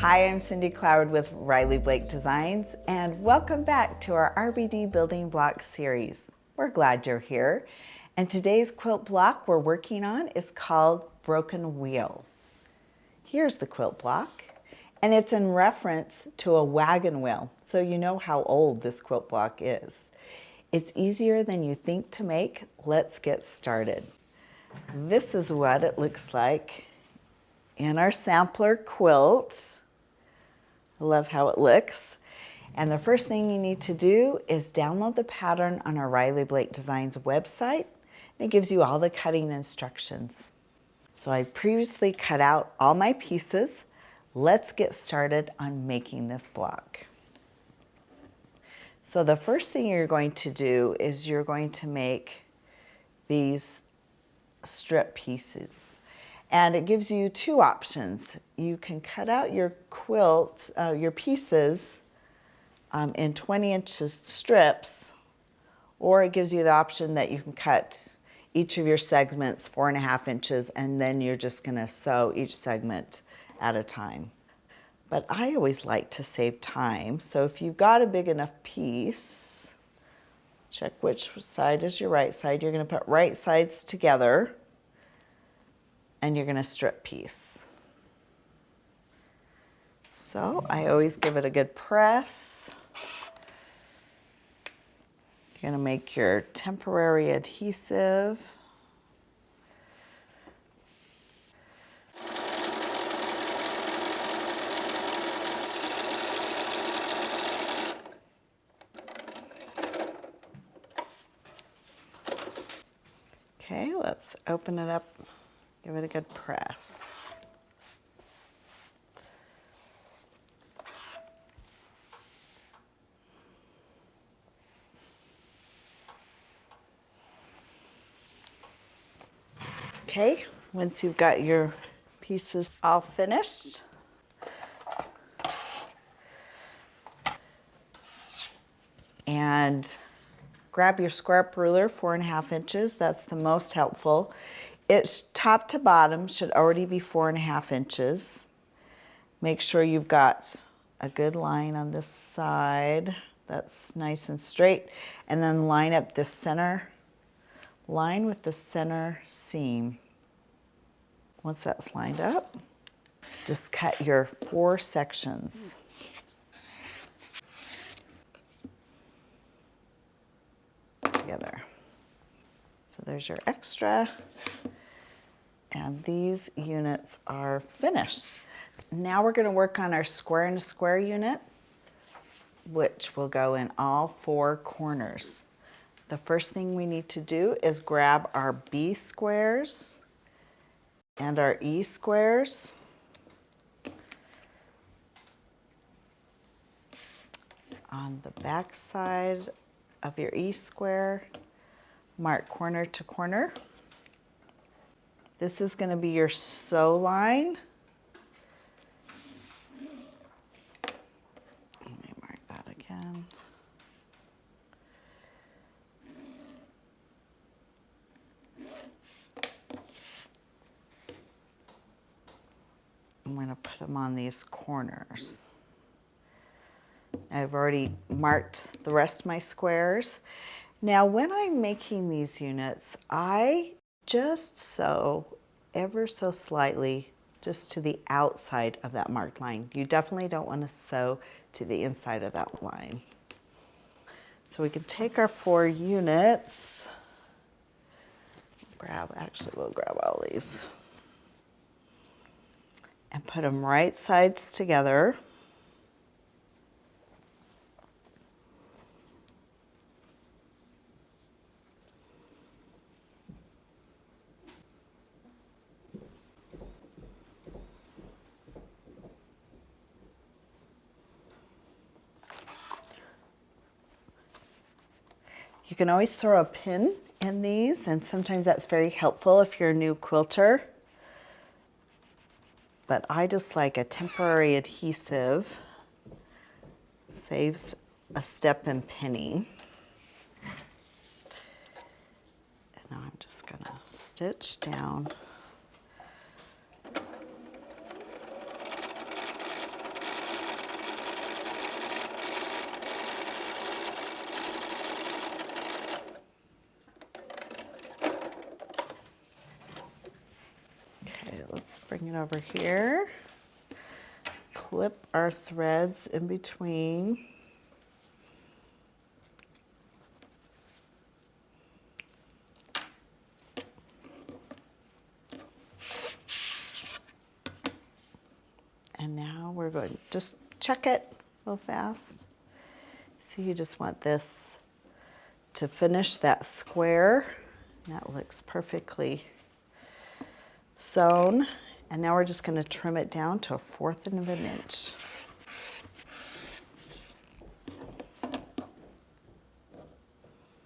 Hi, I'm Cindy Cloud with Riley Blake Designs, and welcome back to our RBD Building Blocks series. We're glad you're here. And today's quilt block we're working on is called Broken Wheel. Here's the quilt block, and it's in reference to a wagon wheel, so you know how old this quilt block is. It's easier than you think to make. Let's get started. This is what it looks like in our sampler quilt. I love how it looks. And the first thing you need to do is download the pattern on our Riley Blake Designs website. It gives you all the cutting instructions. So I previously cut out all my pieces. Let's get started on making this block. So the first thing you're going to do is you're going to make these strip pieces. And it gives you two options. You can cut out your quilt, your pieces in 20-inch strips, or it gives you the option that you can cut each of your segments 4.5 inches, and then you're just gonna sew each segment at a time. But I always like to save time, so if you've got a big enough piece, check which side is your right side. You're gonna put right sides together, and you're gonna strip piece. So I always give it a good press. You're gonna make your temporary adhesive. Okay, let's open it up. Give it a good press. Okay, once you've got your pieces all finished, and grab your square up ruler, 4.5 inches. That's the most helpful. It's top to bottom should already be 4.5 inches. Make sure you've got a good line on this side that's nice and straight, and then line up the center line with the center seam. Once that's lined up, just cut your 4 sections. Together. So there's your extra, and these units are finished. Now we're going to work on our square and square unit, which will go in all 4 corners. The first thing we need to do is grab our B squares and our E squares. On the back side of your E square, mark corner to corner. This is going to be your sew line. Let me mark that again. I'm going to put them on these corners. I've already marked the rest of my squares. Now when I'm making these units, I just sew ever so slightly just to the outside of that marked line. You definitely don't want to sew to the inside of that line. So we can take our 4 units, we'll grab all these, and put them right sides together. You can always throw a pin in these, and sometimes that's very helpful if you're a new quilter. But I just like a temporary adhesive. Saves a step in pinning. And now I'm just gonna stitch down let's bring it over here. Clip our threads in between. And now we're going to just check it real fast. So you just want this to finish that square. That looks perfectly sewn. And now we're just going to trim it down to 1/4 of an inch.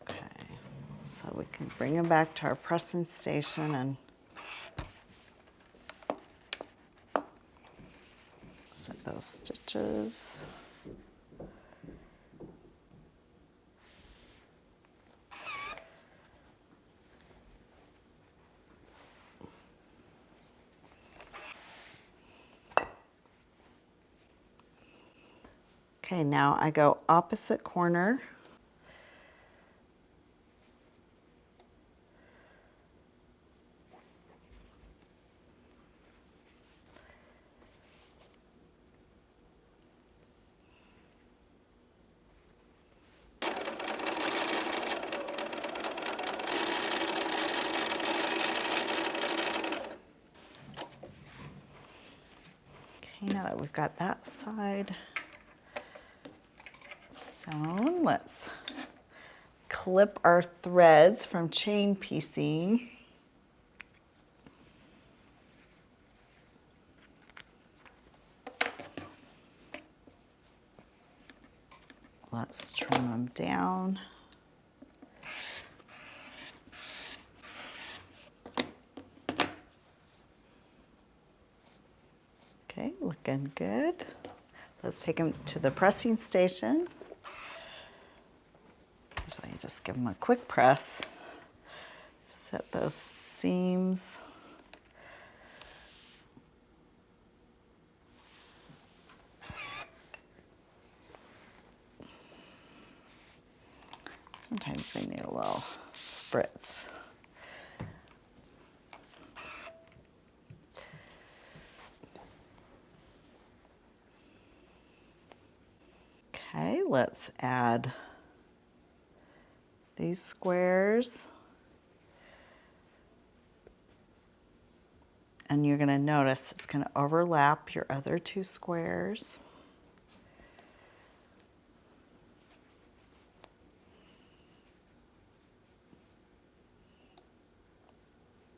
Okay, so we can bring them back to our pressing station and set those stitches. Okay, now I go opposite corner. Okay, now that we've got that side sewn, let's clip our threads from chain piecing. Let's trim them down. Okay, looking good. Let's take them to the pressing station. Usually you just give them a quick press. Set those seams. Sometimes they need a little spritz. Okay, let's add these squares. And you're going to notice it's going to overlap your other 2 squares.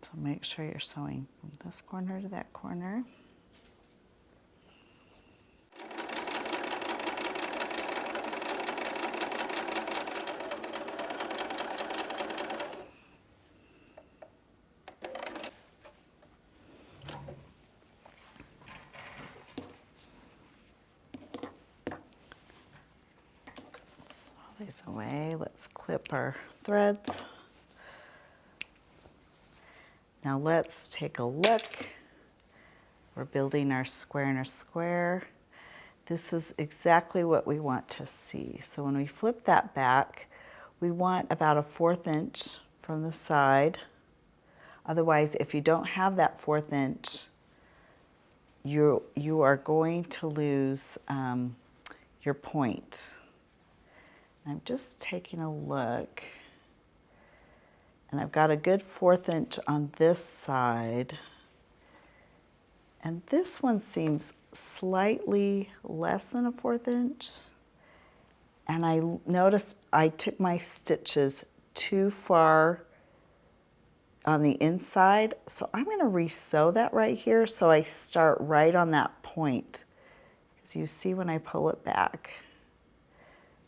So make sure you're sewing from this corner to that corner. These away. Let's clip our threads. Now let's take a look. We're building our square in a square. This is exactly what we want to see. So when we flip that back, we want about a 1/4 inch from the side. Otherwise, if you don't have that 1/4 inch, you are going to lose your point. I'm just taking a look, and I've got a good 1/4 inch on this side, and this one seems slightly less than a 1/4 inch, and I noticed I took my stitches too far on the inside, so I'm going to re-sew that right here so I start right on that point, because you see when I pull it back.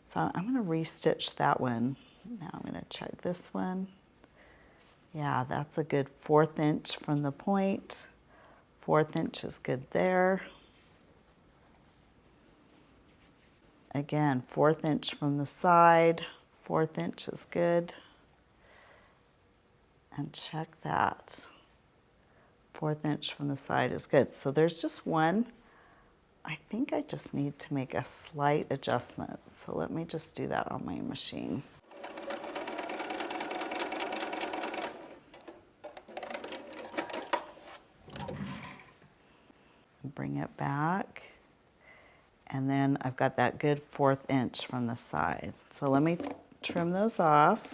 So I'm going to re-stitch that one. Now I'm going to check this one. Yeah, that's a good 1/4 inch from the point. 1/4 inch is good there. Again, 1/4 inch from the side. 1/4 inch is good. And check that. 1/4 inch from the side is good. So there's just one. I think I just need to make a slight adjustment. So let me just do that on my machine. bring it back. And then I've got that good 1/4 inch from the side. So let me trim those off.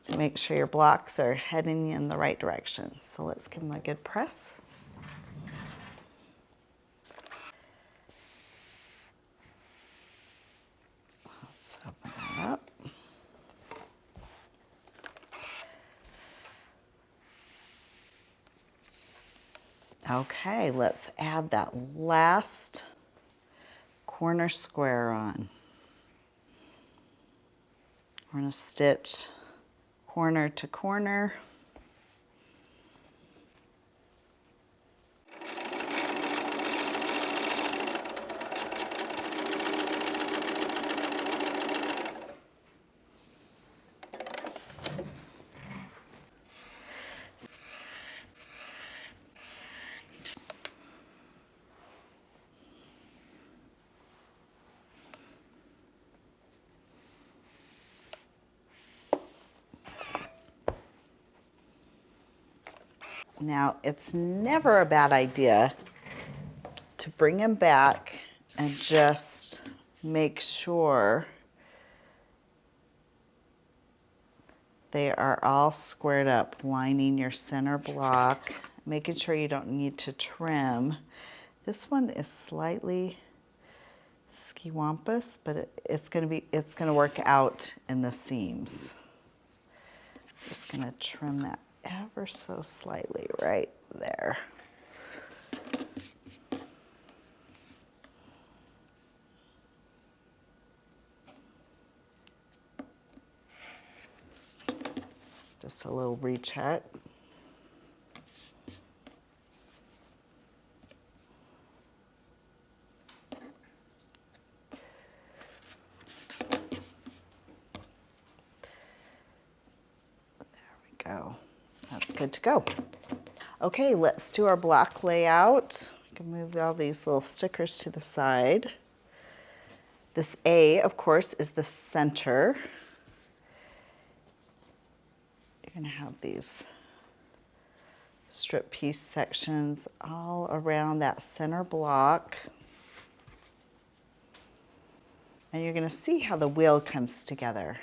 To make sure your blocks are heading in the right direction. So let's give them a good press. Let's open that up. Okay, let's add that last corner square on. We're going to stitch corner to corner. Now, it's never a bad idea to bring them back and just make sure they are all squared up, lining your center block, making sure you don't need to trim. This one is slightly skiwampus, but it's gonna work out in the seams. Just gonna trim that ever so slightly right there. Just a little recheck. Go. That's good to go. Okay, let's do our block layout. We can move all these little stickers to the side. This A, of course, is the center. You're going to have these strip piece sections all around that center block. And you're going to see how the wheel comes together.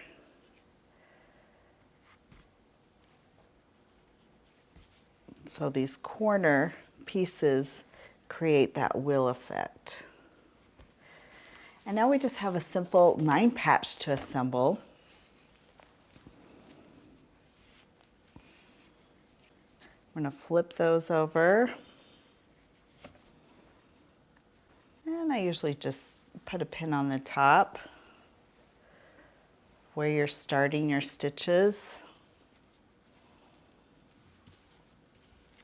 So these corner pieces create that wheel effect. And now we just have a simple 9 patch to assemble. We're going to flip those over. And I usually just put a pin on the top where you're starting your stitches.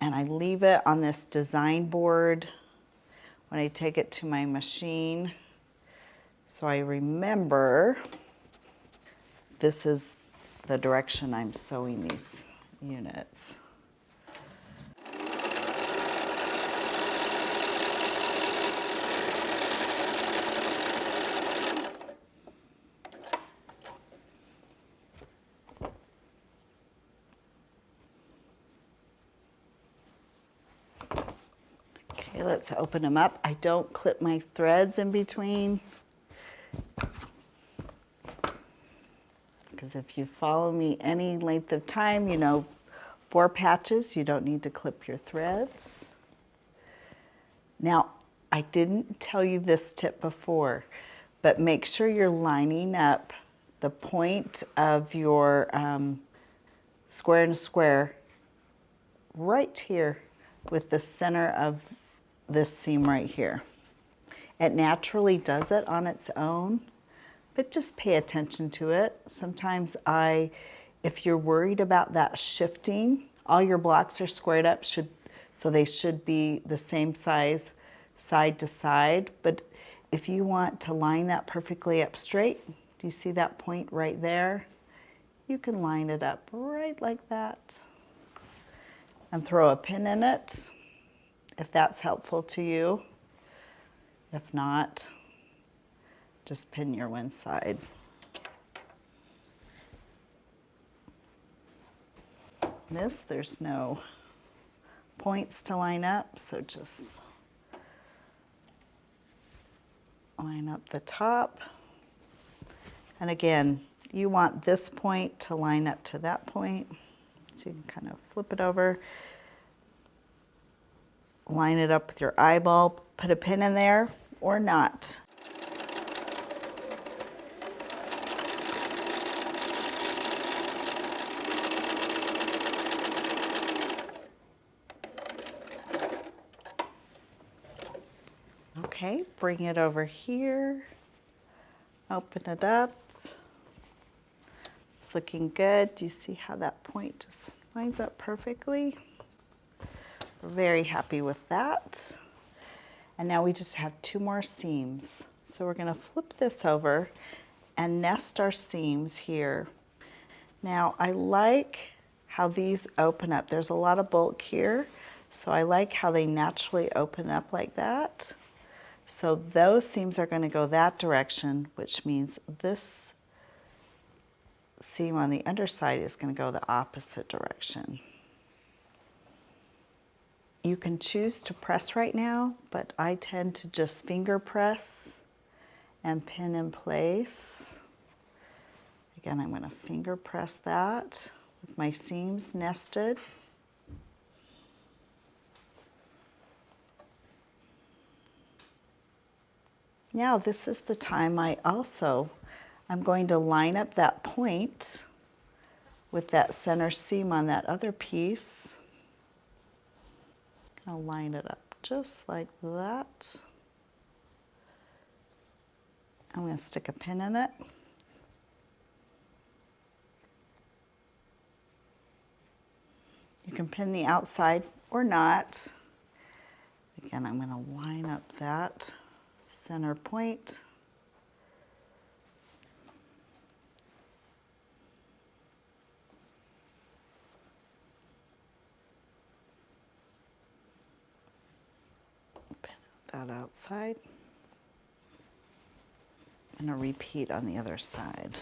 And I leave it on this design board when I take it to my machine. So I remember this is the direction I'm sewing these units. Okay, let's open them up. I don't clip my threads in between, because if you follow me any length of time, you know 4 patches, you don't need to clip your threads. Now, I didn't tell you this tip before, but make sure you're lining up the point of your square and square right here with the center of this seam right here. It naturally does it on its own, but just pay attention to it. Sometimes if you're worried about that shifting, all your blocks are squared up, so they should be the same size side to side. But if you want to line that perfectly up straight, do you see that point right there? You can line it up right like that and throw a pin in it if that's helpful to you. If not, just pin your one side. This, there's no points to line up, so just line up the top. And again, you want this point to line up to that point, so you can kind of flip it over, line it up with your eyeball, put a pin in there or not. Okay, bring it over here, open it up. It's looking good. Do you see how that point just lines up perfectly? We're very happy with that. And now we just have 2 more seams. So we're going to flip this over and nest our seams here. Now I like how these open up. There's a lot of bulk here, so I like how they naturally open up like that. So those seams are going to go that direction, which means this seam on the underside is going to go the opposite direction. You can choose to press right now, but I tend to just finger press and pin in place. Again, I'm going to finger press that with my seams nested. Now this is the time I'm going to line up that point with that center seam on that other piece. I'll line it up just like that. I'm going to stick a pin in it. You can pin the outside or not. Again, I'm going to line up that center point. Pin that outside. And a repeat on the other side.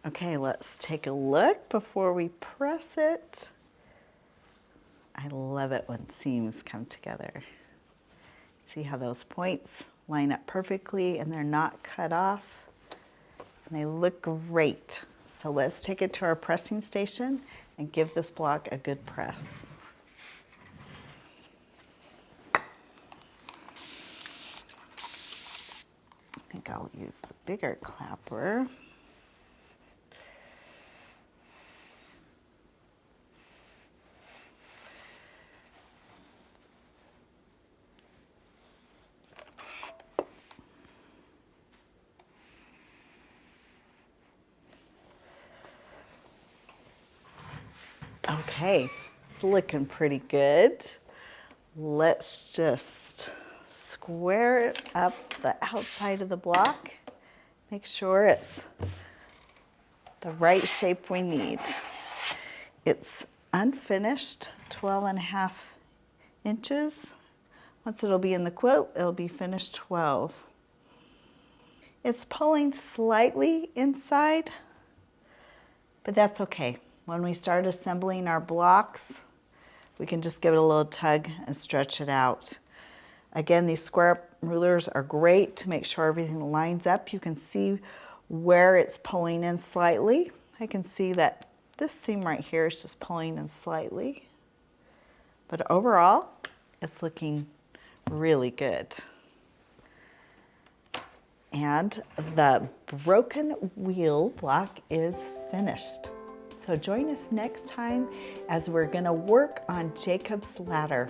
Okay, let's take a look before we press it. I love it when seams come together. See how those points line up perfectly and they're not cut off, and they look great. So let's take it to our pressing station and give this block a good press. I think I'll use the bigger clapper. Okay, it's looking pretty good. Let's just square it up the outside of the block. Make sure it's the right shape we need. It's unfinished, 12.5 inches. Once it'll be in the quilt, it'll be finished 12. It's pulling slightly inside, but that's okay. When we start assembling our blocks, we can just give it a little tug and stretch it out. Again, these square rulers are great to make sure everything lines up. You can see where it's pulling in slightly. I can see that this seam right here is just pulling in slightly. But overall, it's looking really good. And the broken wheel block is finished. So join us next time as we're going to work on Jacob's ladder.